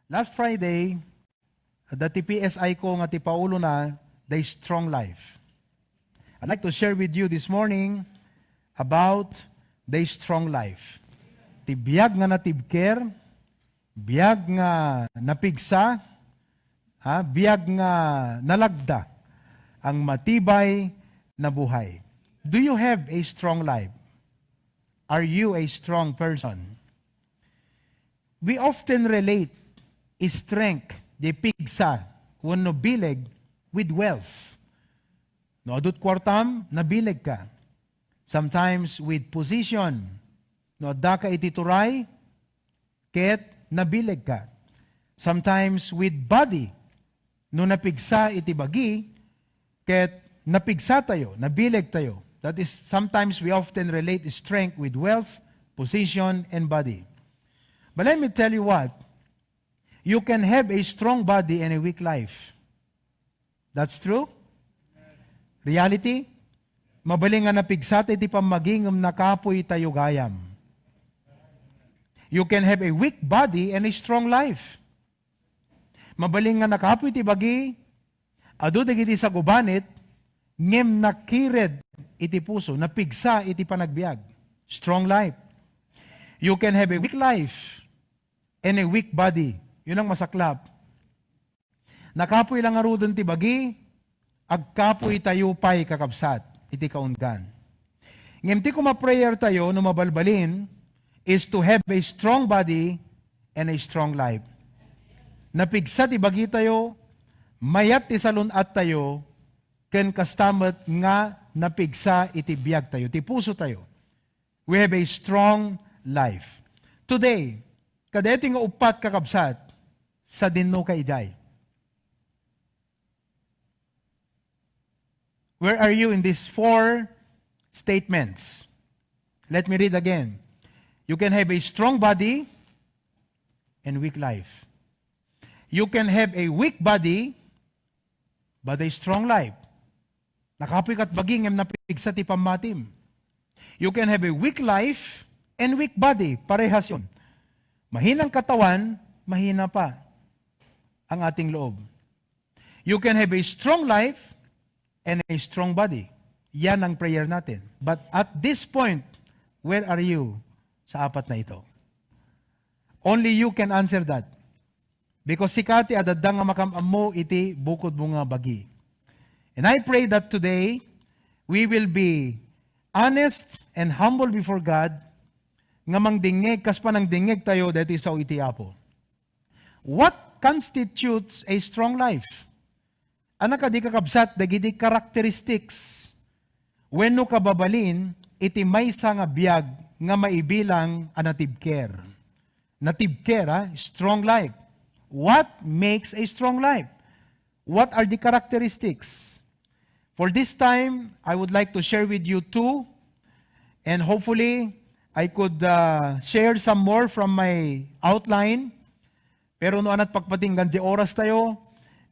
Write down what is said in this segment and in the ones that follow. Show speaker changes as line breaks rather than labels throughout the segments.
Last Friday, the TPSI ko nga ti Paulo na, the strong life. I'd like to share with you this morning about the strong life. Ti biyag nga natibker, biyag nga napigsa, biyag nga nalagda, ang matibay na buhay. Do you have a strong life? Are you a strong person? We often relate strength, di pigsa, wano bileg, with wealth. No adut kwartam, nabileg ka. Sometimes with position. No adda ka itituray, ket nabileg ka. Sometimes with body. No napigsa itibagi, ket napigsa tayo, nabileg tayo. That is, sometimes we often relate strength with wealth, position, and body. But let me tell you what, you can have a strong body and a weak life. That's true? Reality? Mabaling nga napigsat, iti pamaging nakapoy tayo gayam. You can have a weak body and a strong life. Mabaling nga nakapoy iti bagi, adu dagiti sa gubanit, ngem nakired iti puso, napigsa iti panagbiag. Strong life. You can have a weak life and a weak body. Yun ang masaklap. Nakapoy lang arudon ti bagi, agkapoy tayo pa'y kakabsat, iti kaungan. Ngem ti kuma-prayer tayo, no mabalbalin, is to have a strong body and a strong life. Napigsa ti bagi tayo, mayat ti salunat tayo, ken kastamet nga napigsa iti biyag tayo, ti puso tayo. We have a strong life. Today, kadeti nga upat kakabsat, sa dinno ka ijay. Where are you in these 4 statements? Let me read again. You can have a strong body and weak life. You can have a weak body but a strong life. Nakapoy kat baging em napigsa ti pamatim. You can have a weak life and weak body. Parehas yun. Mahinang katawan, mahina pa ang ating loob. You can have a strong life and a strong body. Yan ang prayer natin. But at this point, where are you sa apat na ito? Only you can answer that. Because sikati adadang nga makamam mo iti bukod mo nga bagi. And I pray that today, we will be honest and humble before God, nga mangdingeg, kas pa nang dingeg tayo, dito sa iti apo. What constitutes a strong life? Anak ka di kakabsat, dagiti characteristics. When no kababalin, iti maysa nga biyag, nga maibilang anatibker. Natibker, strong life. What makes a strong life? What are the characteristics? For this time, I would like to share with you 2, and hopefully, I could share some more from my outline. Pero no anat pagpatinggan di oras tayo,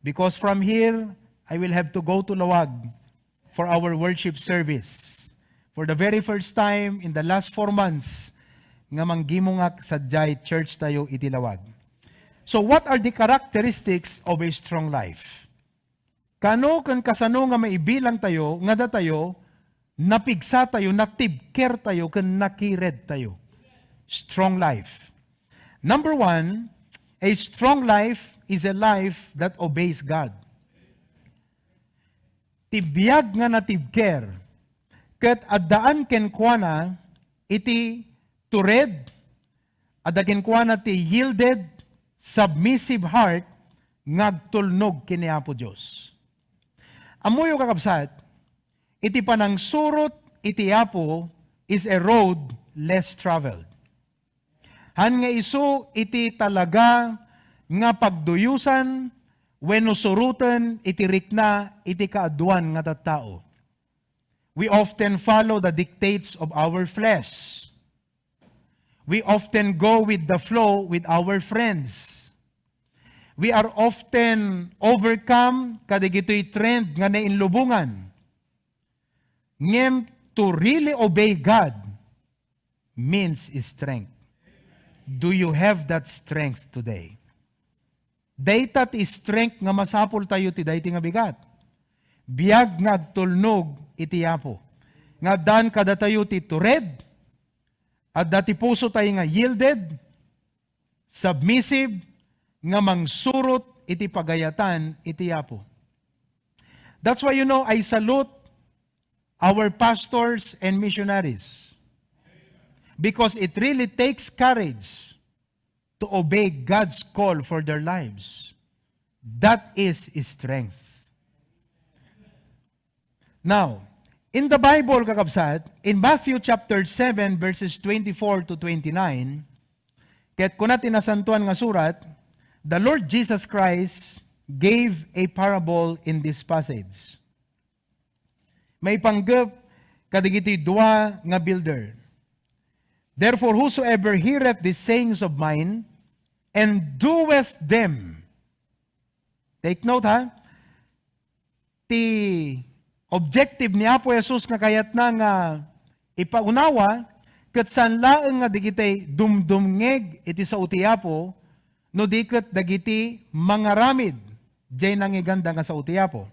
because from here, I will have to go to Lawag for our worship service. For the very first time in the last 4 months, nga manggimungak sa Jai Church tayo iti Lawag. So what are the characteristics of a strong life? Kano kan kasano nga maibilang tayo, nga da tayo, napigsa tayo, natibker tayo, kan nakired tayo. Strong life. Number 1, a strong life is a life that obeys God. Tibiyag nga natibker, ket addaan kenkwana iti tured, adda kenkwana ti yielded, submissive heart, ngagtulnog kini Apo Dios. Amuyo kakabsat, iti panang surot iti Apo is a road less traveled. Han nga iso iti talaga nga pagduyusan wenno surutan iti rikna iti kaaduan nga tattao. We often follow the dictates of our flesh. We often go with the flow with our friends. We are often overcome kadigito'y trend nga nainlubungan. Ngem to really obey God means strength. Do you have that strength today? Data ti strength nga masapol tayo ti dayti nga bigat. Biag nga agtulnog iti yapo. Nga dan kada tayo ti tured, at dati puso tayo nga yielded, submissive, nga mangsurot iti pagayatan iti yapo. That's why I salute our pastors and missionaries. Because it really takes courage to obey God's call for their lives. That is strength. Now, in the Bible, kakabsat, in Matthew chapter 7, verses 24 to 29, kaya't kuna tinasantuan nga surat, the Lord Jesus Christ gave a parable in this passage. May panggap kadigiti dua nga builder. Therefore, whosoever heareth these sayings of mine, and doeth them. Take note ha. Ti objective ni Apo Jesus nga kayat na nga ipaunawa, kat saan laeng nga digitay dumdumngeg iti sa utiapo, no diket dagiti mangaramid, jay nangiganda nga sa utiapo.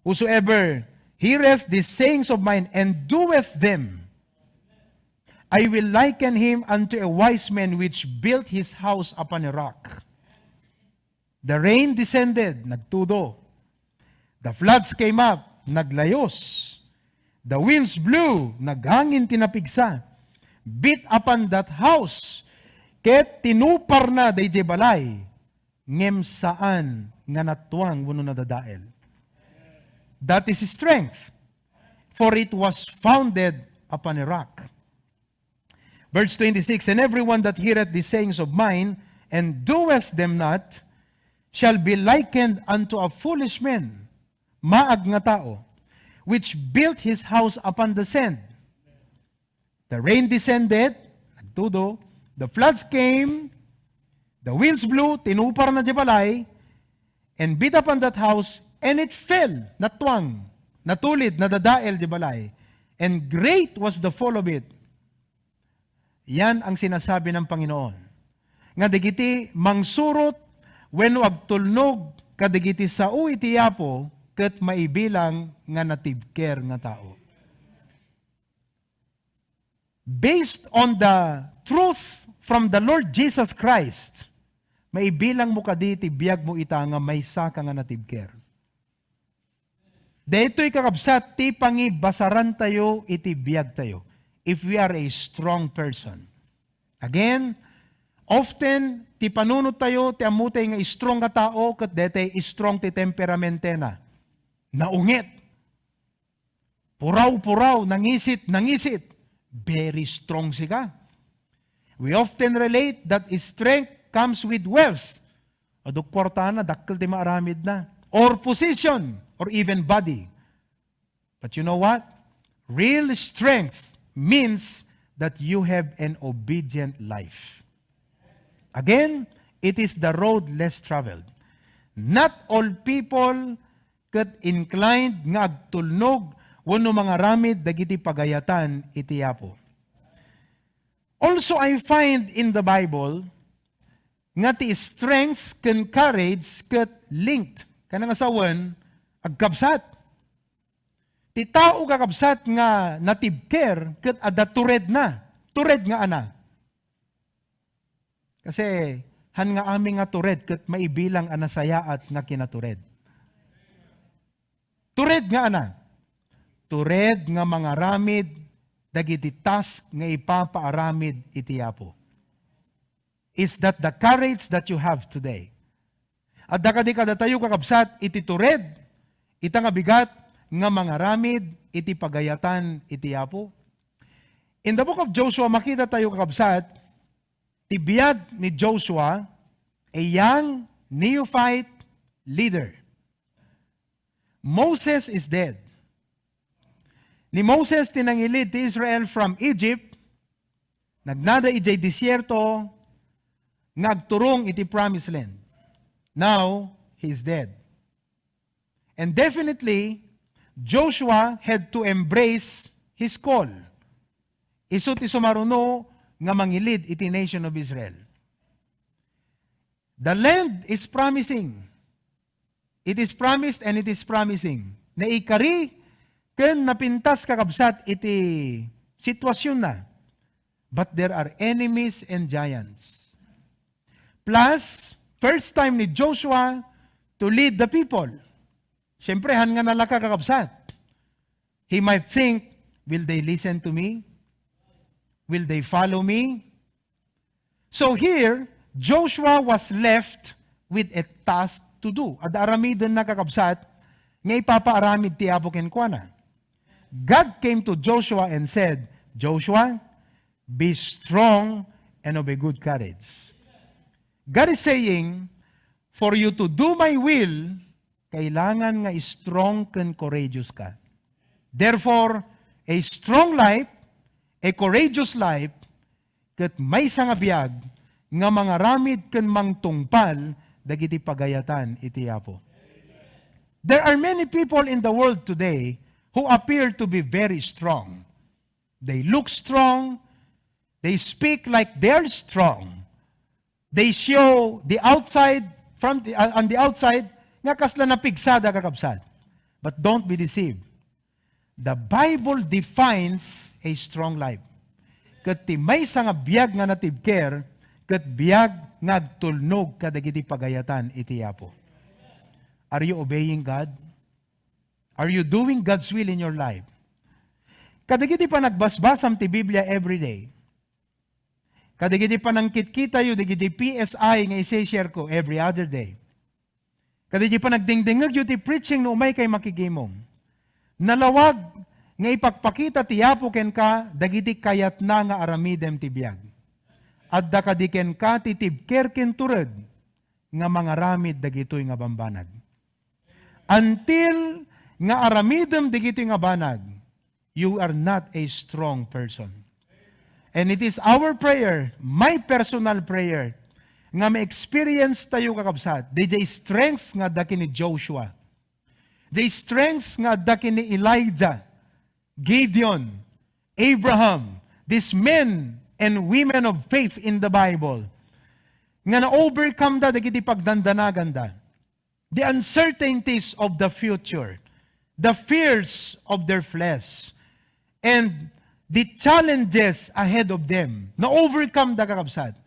Whosoever heareth these sayings of mine, and doeth them, I will liken him unto a wise man which built his house upon a rock. The rain descended, nagtudo. The floods came up, naglayos. The winds blew, naghangin tinapigsa. Beat upon that house, ket tinupar na dayjay balay, ngem saan nga natuang wenno nadadael. That is strength, for it was founded upon a rock. Verse 26, and everyone that heareth the sayings of mine, and doeth them not, shall be likened unto a foolish man, maag nga tao, which built his house upon the sand. The rain descended, nagtudo, the floods came, the winds blew, tinupar na jabalay, and beat upon that house, and it fell, natwang, natulid, nadadael jabalay, and great was the fall of it. Yan ang sinasabi ng Panginoon. Nga digiti mangsurot wenno agtulnog kadigiti sao iti yapo ket maibilang nga natibker nga tao. Based on the truth from the Lord Jesus Christ, maibilang mo kaditi biyag mo ita nga maysa ka nga natibker. Daytoy kakabsat ti pangibasaran tayo iti biyag tayo. If we are a strong person. Again, often, ti panunod tayo, ti amutay nga strong nga tao, kat dete strong ti temperamente na. Naungit. Puraw-puraw, nangisit. Very strong siya. We often relate that strength comes with wealth. Aduk kwarta na, dakkel ti maaramid na. Or position, or even body. But you know what? Real strength means that you have an obedient life. Again, it is the road less traveled. Not all people ket inclined nga agtulnog wenno mga ramid dagiti pagayatan iti yapo. Also, I find in the Bible nga ti strength ken courage ket linked. Kanang asawen agkabsat. Ti tao kakabsat nga natibker ket adda tured na. Tured nga ana. Kasi han nga aming nga tured ket maibilang ana sayaat nga kinatured. Tured nga ana. Tured nga mga ramid dagiti task nga ipapaaramid iti yapo. Is that the courage that you have today? At dakadi kada tayo kakabsat iti tured, ita nga bigat nga mga ramid iti pagayatan iti yapo. In the book of Joshua, makita tayo kakabsat, tibiyag ni Joshua, a young neophyte leader. Moses is dead. Ni Moses tinangilid ti Israel from Egypt, nagnada ijay disyerto, ngagturong iti promised land. Now, he's dead. And definitely, Joshua had to embrace his call. Isu ti sumaruno nga mangilid iti nation of Israel. The land is promising. It is promised and it is promising. Na ikari, ken napintas kakabsat, iti sitwasyon na. But there are enemies and giants. Plus, first time ni Joshua to lead the people. Siyempre, han nga nalaka kakabsat. He might think, will they listen to me? Will they follow me? So here, Joshua was left with a task to do. At aramidon na kakabsat, nga ipapaaramid ti Apo kenkwana. God came to Joshua and said, Joshua, be strong and of a good courage. God is saying, for you to do my will, kailangan nga strong and courageous ka. Therefore, a strong life, a courageous life, ket may sangabiyag, nga mga ramid ken mangtungpal, dagiti pagayatan iti Apo. There are many people in the world today who appear to be very strong. They look strong, they speak like they're strong. They show the outside, on the outside, nga kasla na pigsada kakabsat. But don't be deceived. The Bible defines a strong life. Ket ti maysa nga biag nga natibker, ket biag nga agtulnog kadagiti pagayatan iti Apo. Are you obeying God? Are you doing God's will in your life? Kadagiti pa nagbasbasam ti Biblia every day. Kadagiti pa nangkitkita yu, digiti PSI nga isa-share ko every other day. Kadagiti pa nagdingdingag yu ti preaching no umay kay makigimong. Nalawag nga ipagpakita ti Apo ken ka, dagiti kayat na nga aramidem ti biag. At dakadiken ka ti tibker ken tured, nga mga ramid dagitoy nga bambanag. Until nga aramidem dagitoy nga banag, you are not a strong person. And it is our prayer, my personal prayer, nga ma-experience tayo kakabsat, the strength nga daki ni Joshua, the strength nga daki ni Elijah, Gideon, Abraham, these men and women of faith in the Bible, nga na-overcome da dagiti pagdandanagan da, the uncertainties of the future, the fears of their flesh, and the challenges ahead of them, na-overcome da kakabsat,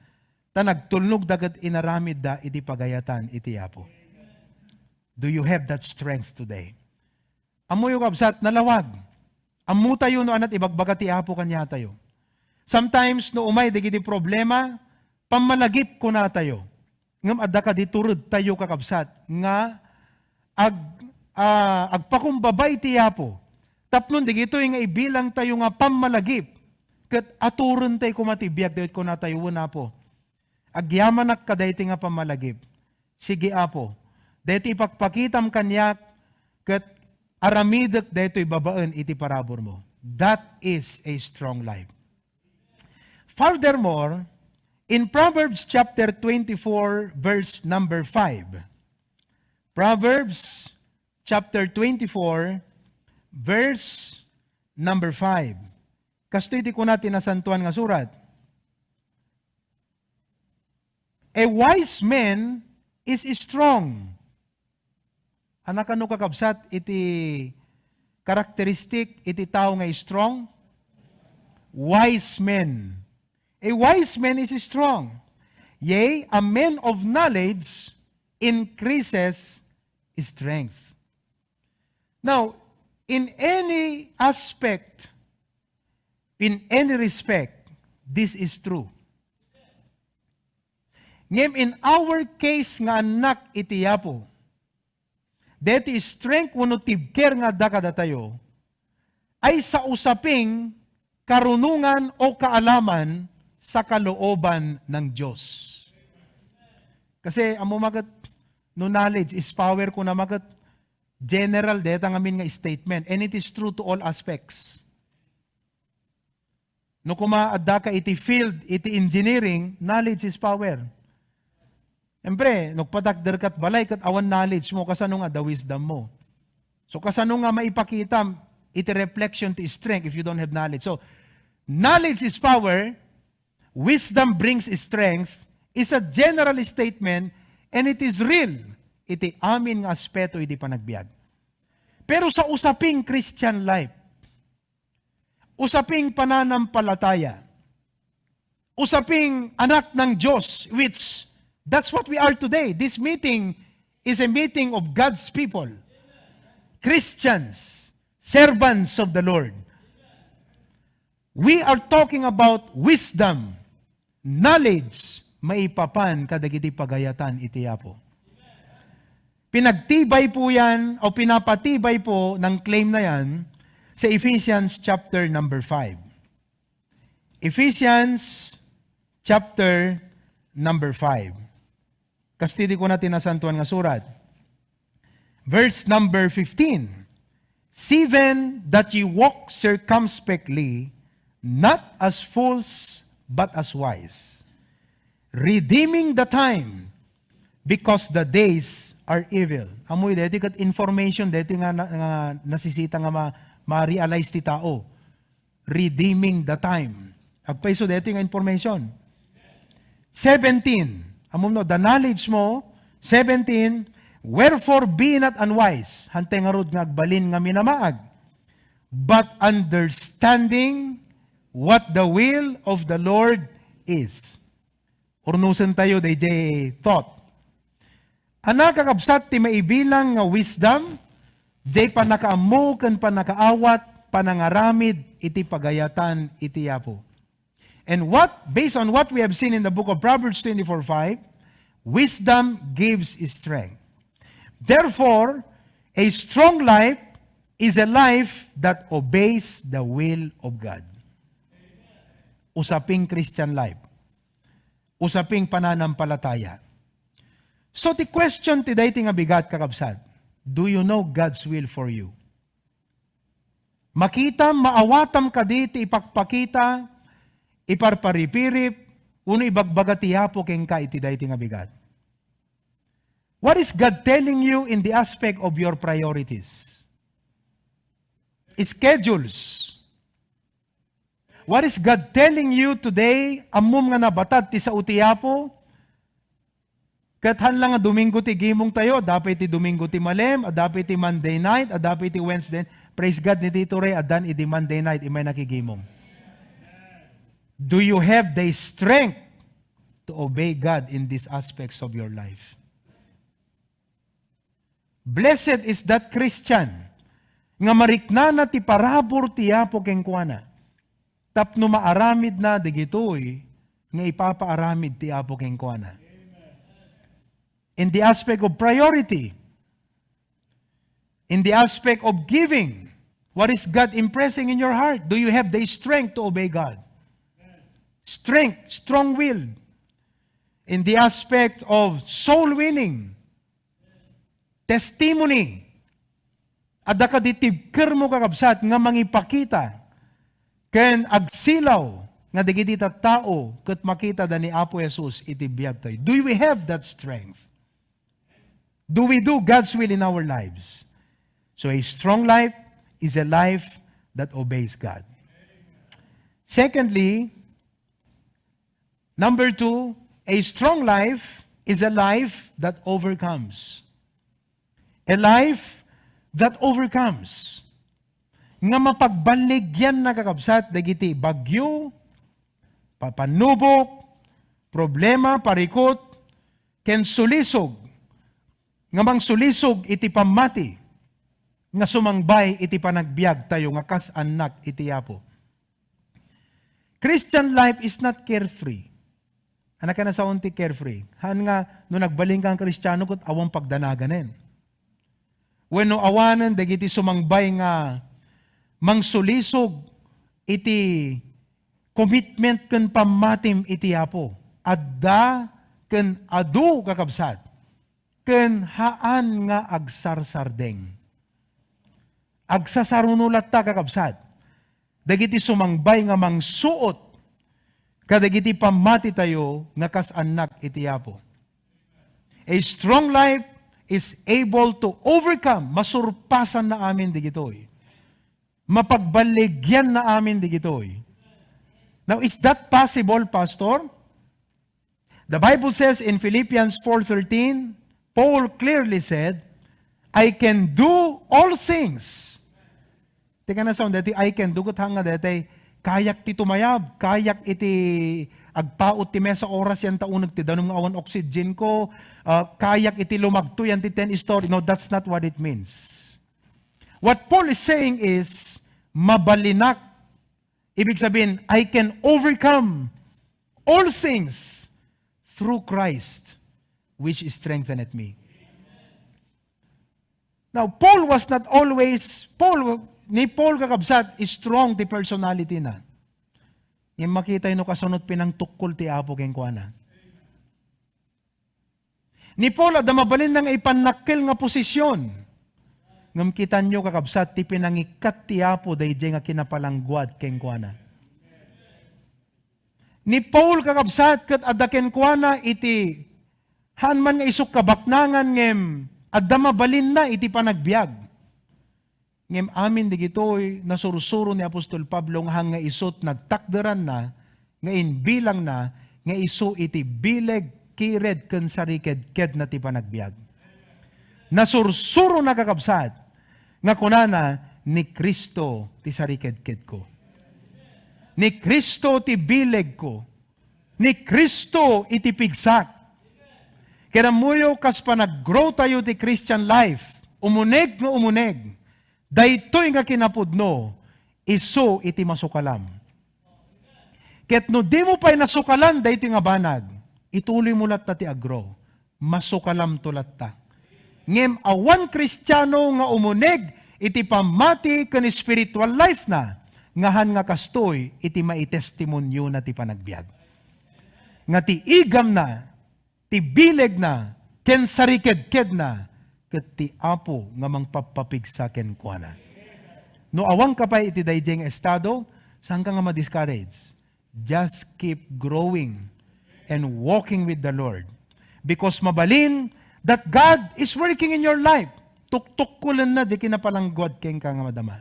ta nagtulnog dagat inaramid da iti pagayatan iti Apo. Do you have that strength today? Amo yung kabsat, nalawag. Amo tayo no anat ibagbaga ti Apo kanya tayo. Sometimes no umay digiti problema, pamalagip ko na tayo. Ngam adda ka diturod tayo kakabsat, nga agpakumbabay ti Apo. Tapnon, digito yung ibilang tayo nga pamalagip. Kat aturon tayo kumatibiyag, dahil ko na tayo na po. Agyamanak ka dahil nga pamalagip. Sige Apo, dahil ipagpakitam kanyak, kat aramidak dahil ibabaan iti parabor mo. That is a strong life. Furthermore, in Proverbs chapter 24, verse number 5, Proverbs chapter 24, verse number 5. Kasto iti ko natin nasantuan nga surat. A wise man is strong. Anak ano kakabsat iti karakteristik iti tao nga strong? Wise man. A wise man is strong. Yea, a man of knowledge increaseth strength. Now, in any aspect, in any respect, this is true. Ngem in our case nga anak iti Apo, deti strength wano tibker nga dakada tayo, ay sa usaping karunungan o kaalaman sa kalooban ng Diyos. Kasi amo magat, no knowledge is power ko na magat, general, deta nga min nga statement. And it is true to all aspects. No kumaadda ka iti field, iti engineering, knowledge is power. Siyempre, nagpadakder kat balay, kat awan knowledge mo, kasano nga the wisdom mo. So kasano nga maipakita, iti reflection to strength if you don't have knowledge. So, knowledge is power, wisdom brings strength, is a general statement, and it is real. Iti amin nga aspeto iti panagbiag. Pero sa usaping Christian life, usaping pananampalataya, usaping anak ng Diyos, which that's what we are today. This meeting is a meeting of God's people. Christians, servants of the Lord. We are talking about wisdom, knowledge, maipapan kadagiti pagayatan iti apo. Pinagtibay po yan, o pinapatibay po ng claim na yan sa Ephesians chapter number 5. Ephesians chapter number 5. Kastidi ko natin na santuan nga surat. Verse number 15. See then that ye walk circumspectly, not as fools, but as wise, redeeming the time, because the days are evil. Amoy, deti kat information, deti nga nasisita nga ma-realize ti tao. Redeeming the time. Agpaiso, deti nga information. 17. Amom no, the knowledge mo, 17, wherefore be not unwise, hantay nga rod nga agbalin nga minamaag, but understanding what the will of the Lord is. Urnusan tayo, DJ thought. Anak kakabsat ti maibilang nga wisdom, day pa nakaamu ken pa nakaawat, panangaramid iti pagayatan iti yapo. And based on what we have seen in the book of Proverbs 24:5, wisdom gives strength. Therefore, a strong life is a life that obeys the will of God. Usaping Christian life. Usaping pananampalataya. So, the question today nga bigat kakabsat, do you know God's will for you? Makita, maawatam ka diti, ipakpakita, iparparipirip, uno ibagbagatiyapo keng ka iti dayti nga bigat. What is God telling you in the aspect of your priorities? Schedules. What is God telling you today, amum nga nabatad ti sa utiyapo, kathan lang nga Domingo ti gimong tayo, dapat ti Domingo ti malem, dapat ti Monday night, dapat ti Wednesday. Praise God ni Tito Ray, adan iti Monday night, imay nakigimong. Do you have the strength to obey God in these aspects of your life? Blessed is that Christian nga mariknana ti parabor ti apo keng kuana. Tapno maaramid na digitoy nga ipapaaramid ti apo keng kuana. In the aspect of priority, in the aspect of giving, what is God impressing in your heart? Do you have the strength to obey God? Strength, strong will. In the aspect of soul winning, testimony, adda ka ditibker mo kakabsat nga mangipakita ken agsilaw nga digiti tao ket makita da ni Apo Jesus iti biag tayo. Do we have that strength? Do we do God's will in our lives? So a strong life is a life that obeys God. Secondly, number 2, a strong life is a life that overcomes. A life that overcomes. Nga mapagbaligyan na kakabsat, dagiti bagyo, papanubok, problema, parikot, ken sulisog, nga mang sulisog iti pamati, nga sumangbay iti panagbiag tayo, nga kas anak iti apo. Christian life is not carefree. Anak ka na sa unti carefree. Han nga, no nagbaling kang Kristiyano, kut awang pagdanaganin. When no awanan, dagiti sumangbay nga, mangsulisog, iti commitment ken pamatim iti apo. Adda ken adu kakabsat. Ken haan nga agsarsardeng. Agsasarunulat ta kakabsat. Dagiti sumangbay nga mangsuot, kadagiti pamati tayo nga kas anak iti apo. A strong life is able to overcome, masurpasan na amin digitoy. Mapagbaligyan na amin digitoy. Now, is that possible, Pastor? The Bible says in Philippians 4:13, Paul clearly said, I can do all things. Tika na sound, dati I can do, hanga dati, kayak ti tumayab, kayak iti agpaot ti mesa oras yan taunag ti danong awan oxygen ko, kayak iti lumagto yan ti 10 story. No, that's not what it means. What Paul is saying is, mabalinak. Ibig sabihin, I can overcome all things through Christ, which strengtheneth me. Now, Paul was not always, ni Paul kakabsat, is strong ti personality na. Yung makita yun kasunod pinang tukol ti apo keng kuana. Ni Paul, ada mabalin nang ipanakil nga posisyon. Ngam kita nyo kakabsat, ti pinangikat ti apo dayjay nga kinapalangguad keng kuana. Ni Paul kakabsat, kat adaken kuana iti, hanman nga isuk kabaknangan ngem, adda mabalin na iti panagbiag. Ngem amin di gitoy, nasursuro ni Apostol Pablo nga hanga isot nagtakderan na, nga inbilang na, nga iso iti bileg kired ken sariked ked na ti panagbiag. Nasursuro na kakabsat, nga kunana ni Kristo ti sariked-ked ko. Ni Kristo ti bileg ko. Ni Kristo iti pigsak. Kaya muyo kas pa nag-grow tayo ti Christian life, umuneg nga umuneg, daytoy nga kinapudno, iso iti masukalam. Ket no di mo pa'y nasukalan, daytoy nga banag, ituloy mo lat na ti agro, masukalam tulat ta. Ngem awan Kristiyano nga umuneg, iti pamati kan spiritual life na, ngahan nga kastoy, iti maitestimonyo na ti panagbiag. Nga ti igam na, ti bileg na, ken sariked-ked na, ket ti apo nga mangpapapigsaken kuana. No awang ka pa iti daydeng estado, saan ka nga ma-discourage? Just keep growing and walking with the Lord. Because mabalin, that God is working in your life. Tuktok ko lang na, di kinapalanggod keng ka nga madama.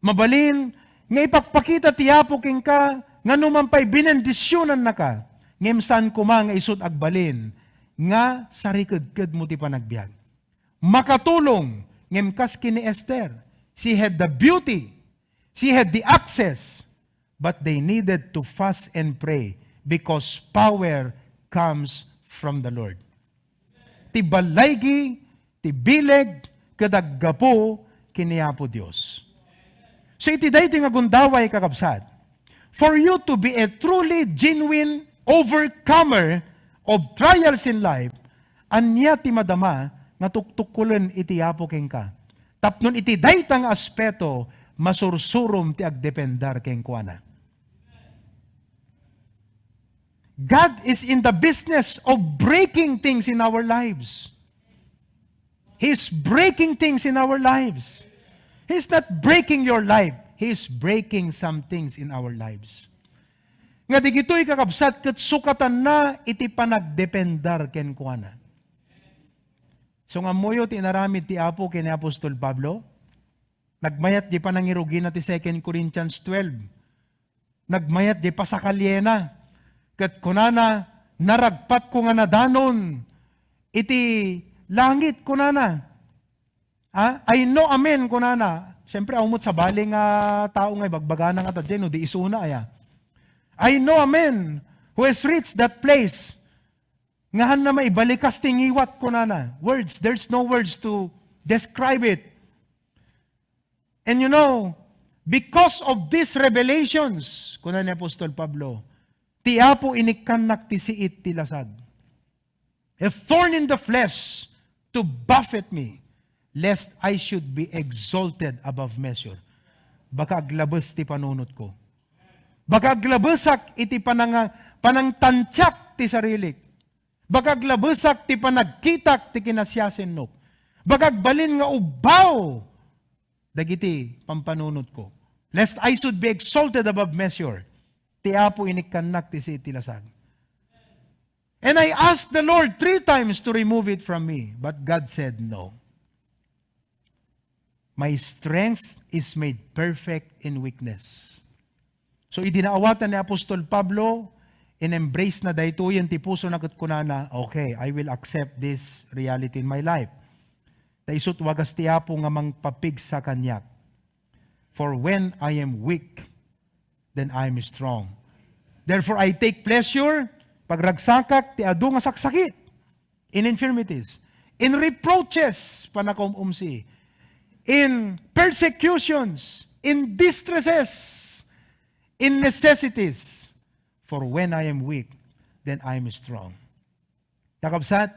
Mabalin, nga ipagpakita tiyapo keng ka, nga numampay binendisyonan na ka, ngem saan kuma nga isut agbalin, nga sariked-ked mo ti panagbiag. Makatulong, ngem kas kini Esther, she had the beauty, she had the access, but they needed to fast and pray, because power comes from the Lord. Ti balaygi, ti bileg, kadaggapo, kiniyapo Diyos. So iti dayti nga gundaway kakabsat. For you to be a truly genuine overcomer of trials in life, anya ti madama, nga tuktukulen iti yapo keng ka. Tapnon iti daytang aspeto, masursurum ti agdependar keng kuana. God is in the business of breaking things in our lives. He's breaking things in our lives. He's not breaking your life. He's breaking some things in our lives. Nga di gito'y kakabsat kat sukatan na iti panagdependar ken kuana. So nga moyo ti naramid ti Apo ken Apostol Pablo, nagmayat di panangirugi na ti 2 Corinthians 12. Nagmayat di pa sa kalyena. Kat kunana, naragpat ko nga nadanon, iti langit kunana. I know amen kunana. Siyempre, umot sa baling tao nga, bagbaganang at adyen, di isuna aya. I know amen, who has reached that place. Ngahan na maibalikas tingiwat kunana. Words, there's no words to describe it. And you know, because of these revelations, kunana ni Apostol Pablo, ti Apo inikanak ti siit ti lasag. A thorn in the flesh to buffet me, lest I should be exalted above measure. Baka aglabas ti panunot ko. Baka aglabasak iti panangtantyak ti sarilik. Baka aglabasak ti panagkitak ti kinasyasen no. Baka agbalin nga ubaw dagiti pampanunot ko. Lest I should be exalted above measure. Ti Apo inikanak ti si itilasag. And I asked the Lord 3 times to remove it from me. But God said no. My strength is made perfect in weakness. So idinaawatan ni Apostol Pablo, in-embrace na daytoyen ti puso na ket kunana, okay, I will accept this reality in my life. Taisut wagas ti Apo nga mangpapig sa kanyak. For when I am weak, then I am strong. Therefore, I take pleasure, pagragsakak, ti adu nga saksakit, in infirmities, in reproaches, panakumumsi, in persecutions, in distresses, in necessities. For when I am weak, then I am strong. Kakabsat,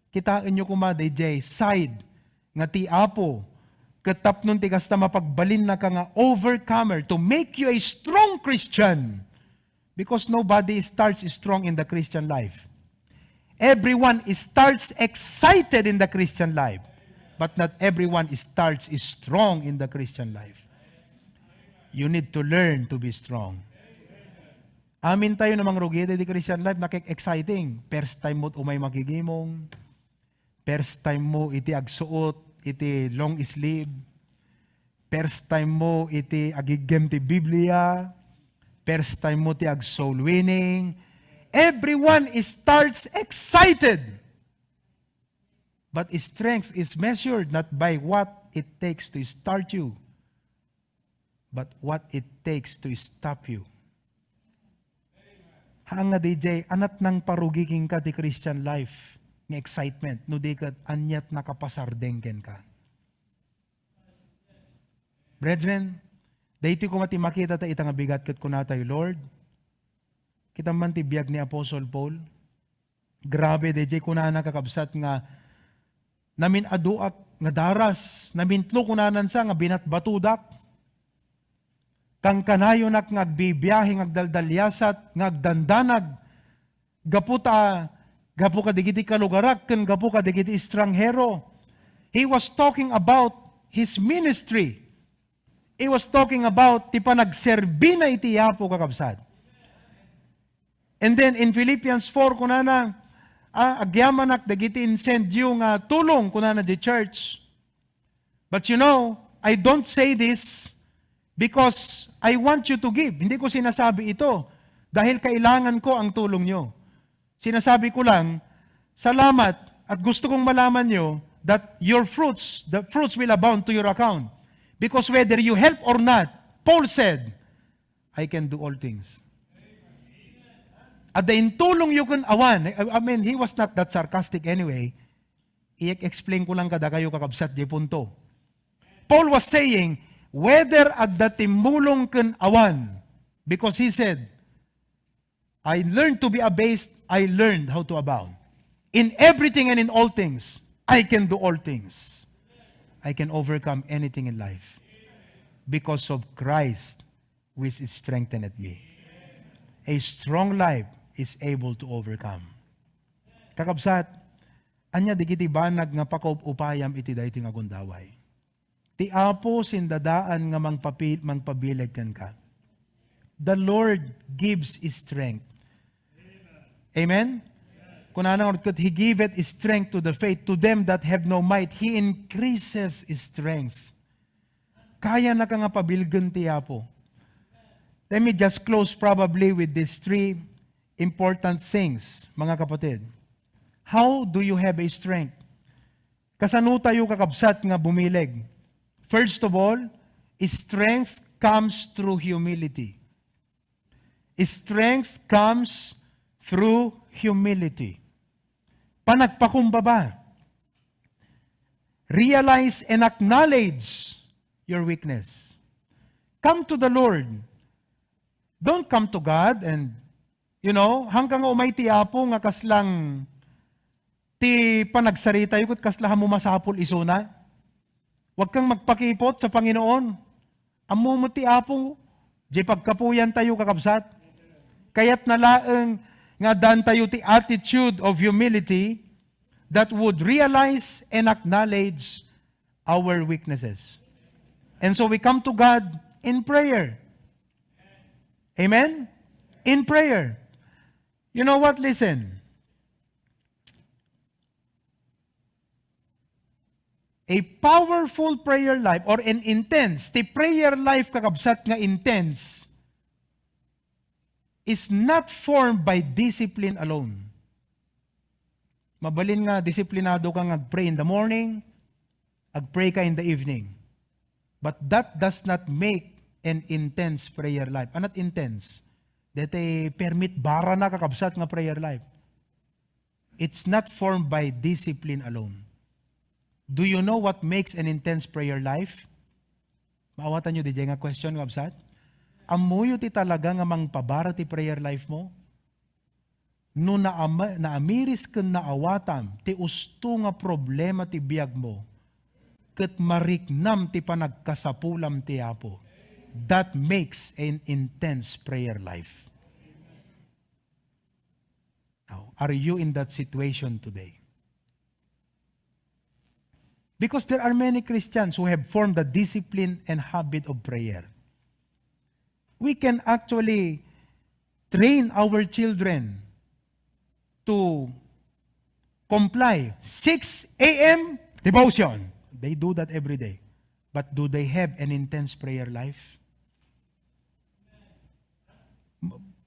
kitaan nyo kuma, DJ, side, nga ti Apo, katapnon ti kasta mapagbalin na ka nga overcomer to make you a strong Christian. Because nobody starts strong in the Christian life. Everyone starts excited in the Christian life. But not everyone starts strong in the Christian life. You need to learn to be strong. Amin tayo namang rugida di Christian life, nakik-exciting. First time mo umay makigimong. First time mo iti agsuot, iti long sleeve. First time mo iti agigem ti Biblia. First time mo ti ag soul winning. Everyone starts excited. But strength is measured not by what it takes to start you, but what it takes to stop you. Hanga DJ, anat nang parugiking ka ti Christian life. Ng excitement, no di ka anyat nakapasardengken ka. Brethren, dahito ko mati makita ta itang bigat kat kunatay, Lord. Kita man ti biyag ni Apostle Paul. Grabe, DJ, kunana kakabsat nga namin aduak nga daras, namintlo kunanan sa nga binatbatudak. Kang kanayo nak ngagbibiyahe, ngagdaldalyasat, ngagdandanag, gapu ka digiti kalugarak, ken gapu ka digiti estranghero. He was talking about his ministry. He was talking about ti panagserbi na iti Apo kakabsat. And then in Philippians 4 kunana, agyamanak dagiti send you nga tulong kunana di church. But you know, I don't say this because I want you to give. Hindi ko sinasabi ito dahil kailangan ko ang tulong nyo. Sinasabi ko lang, salamat at gusto kong malaman nyo that the fruits will abound to your account. Because whether you help or not, Paul said, I can do all things. At the intulong you can awan, I mean, he was not that sarcastic anyway. I-explain ko lang kada kayo kakabsat di punto. Paul was saying, whether at the timulong kan awan, because he said, I learned to be abased, I learned how to abound. In everything and in all things, I can do all things. I can overcome anything in life. Because of Christ, which strengthened me. A strong life is able to overcome. Kakabsat, anya digiti banag nga pakaup-upayam iti dayti nga gundaway. Ti Apo sindadaan nga mangpabileg kan ka. The Lord gives strength. Amen? Kunanang He giveth strength to the faith, to them that have no might, He increaseth strength. Kaya na ka nga pabilgan ti Apo. Let me just close probably with these three important things, mga kapatid. How do you have a strength? Kasano tayo kakabsat nga bumileg? First of all, strength comes through humility. Strength comes through humility. Panagpakumbaba. Realize and acknowledge your weakness. Come to the Lord. Don't come to God and, hanggang umay ti Apo nga kaslang ti panagsarita yukot kaslahan mo masapol isuna. Huwag kang magpakipot sa Panginoon. Amo mo ti Apo, di pagkapuyan tayo kakabsat. Kaya't nalaeng nga dan tayo ti attitude of humility that would realize and acknowledge our weaknesses. And so we come to God in prayer. Amen? In prayer. You know what? Listen. A powerful prayer life or an intense, the prayer life kakabsat nga intense, is not formed by discipline alone. Mabalin nga, disiplinado kang ag-pray in the morning, ag-pray ka in the evening. But that does not make an intense prayer life. Not intense. Dete permit bara na kakabsat nga prayer life. It's not formed by discipline alone. Do you know what makes an intense prayer life? Maawatan nyo di nga question kakabsat? Amuyo ti talaga nga mangpabara ti prayer life mo? No naamiris ken naawatam ti usto nga problema ti biag mo, ket mariknam ti panagkasapulam ti Apo. That makes an intense prayer life. Now, are you in that situation today? Because there are many Christians who have formed the discipline and habit of prayer. We can actually train our children to comply. 6 a.m. devotion. They do that every day. But do they have an intense prayer life?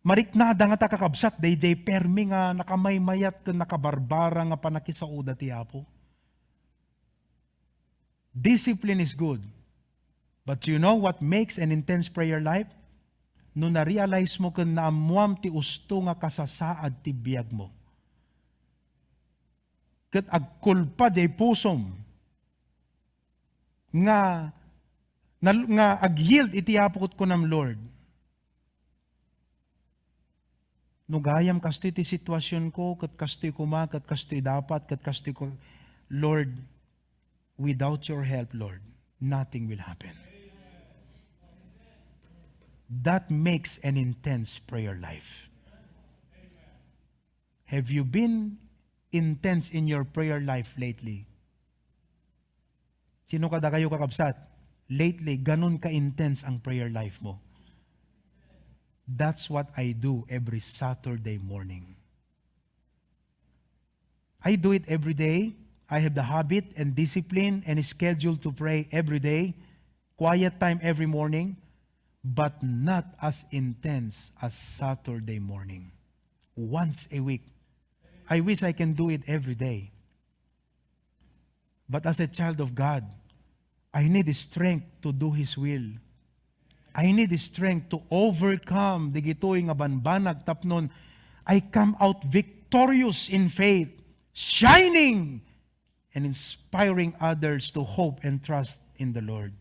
Mariknada nga takakabsat, day permi nga nakamaymayat ka nakabarbara nga panakisauda ti Apo. Discipline is good. But you know what makes an intense prayer life? No na-realize mo kung naamuam ti usto nga kasasaad ti biyag mo. Kat agkulpa jay pusom nga ag-yield iti apokot ko ng Lord. No gayam kastoy ti sitwasyon ko, kat kastoy kuma, kat kastoy dapat, kat kastoy ko, Lord, without your help, Lord, nothing will happen. That makes an intense prayer life. Have you been intense in your prayer life lately? Sino kada kayo kakabsat? Lately, ganun ka-intense ang prayer life mo. That's what I do every Saturday morning. I do it every day. I have the habit and discipline and schedule to pray every day. Quiet time every morning. But not as intense as Saturday morning. Once a week. I wish I can do it every day. But as a child of God, I need strength to do His will. I need strength to overcome the gitoy nga banbanag tapnon. I come out victorious in faith, shining and inspiring others to hope and trust in the Lord.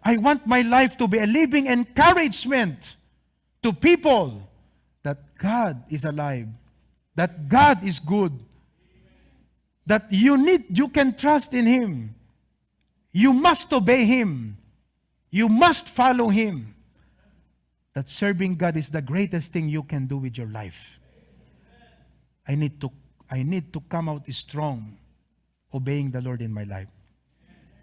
I want my life to be a living encouragement to people that God is alive, that God is good, that you can trust in Him. You must obey Him. You must follow Him. That serving God is the greatest thing you can do with your life. I need to come out strong, obeying the Lord in my life.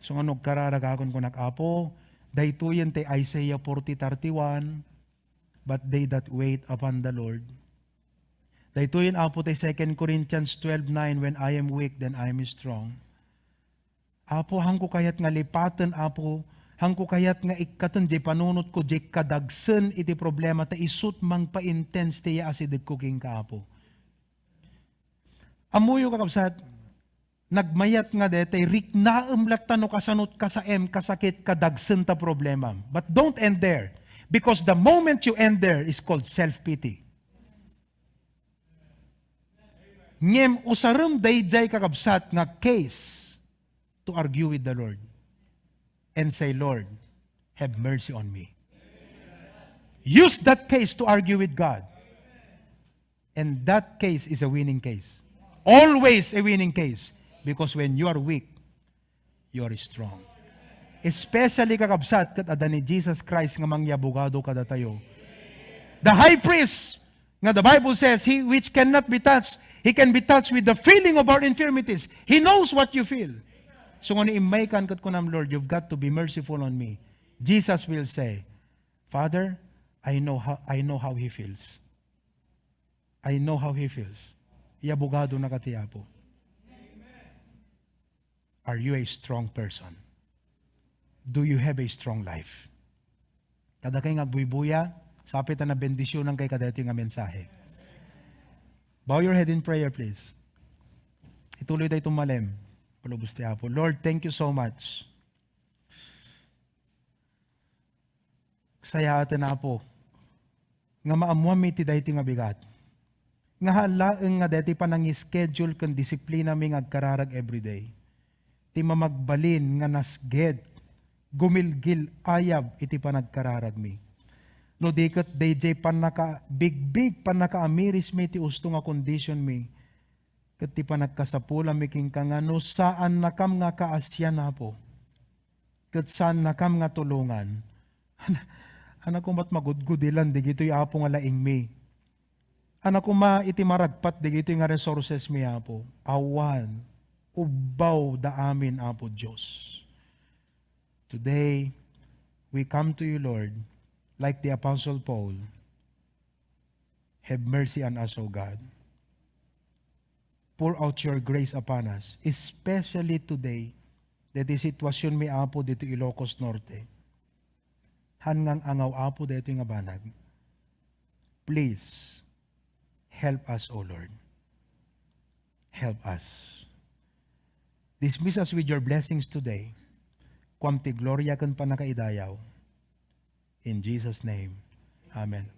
So ano kararagagon ko nakapo, daytoyen te Isaiah 40:31, but they that wait upon the Lord. Daytoyen apo te 2 Corinthians 12:9, when I am weak, then I am strong. Apo, hangko kayat nga lipatan, apo, hangko kayat nga ikatan jay panunot ko, jay kadagsen iti problema, ta isut mang pa-intense tiya asidig cooking ka, apo. Amuyo kakabsat, nagmayat nga dete, riknaem laktano kasanot ka sa kasakit kadagsen ta problema. But don't end there. Because the moment you end there is called self-pity. Ngem usaram dayjay kakabsat nga case to argue with the Lord and say, Lord, have mercy on me. Use that case to argue with God. And that case is a winning case. Always a winning case. Because when you are weak, you are strong. Especially kakabsat kat ada ni Jesus Christ nga mangyabugado kada tayo. The high priest, nga the Bible says, he which cannot be touched, he can be touched with the feeling of our infirmities. He knows what you feel. So kung imay kan kat ko nam, Lord, you've got to be merciful on me. Jesus will say, Father, I know how he feels. I know how he feels. Iabugado na katiyapo. Are you a strong person? Do you have a strong life? Kada kay nga buy-buya, Sapit na bendisyon kay kadayto nga mensahe. Bow your head in prayer, please. Ituloy tayo tumalim. Palubos ti Apo. Lord, thank you so much. Saya atin na po. Nga maamuami ti dayti nga bigat. Nga halaeng nga dayti pa nang schedule kan disiplina mi nga agkararag everyday. Ti mamagbalin nga nasged, gumilgil ayab iti panagkararag mi. No dikat DJ panaka big panakaamiris mi ti usto nga condition mi. Ket ti panagkasapula mi king nga no saan nakam nga kaasyan na po. Ket saan nakam nga tulungan. Anak ko mat magudgudilan digitoy apo nga laing mi. Anak ko iti maragpat digitoy nga resources mi apo. Awan ubaw da amin apo Dios. Today we come to you, Lord, like the Apostle Paul. Have mercy on us, O God. Pour out your grace upon us, especially today, that the sitwasyon mi apo dito Ilocos Norte. Hangang angaw apo dito nga banag. Please, help us, O Lord. Help us. Dismiss us with your blessings today. Kwam ti gloria kan panakaidayaw. In Jesus' name, Amen.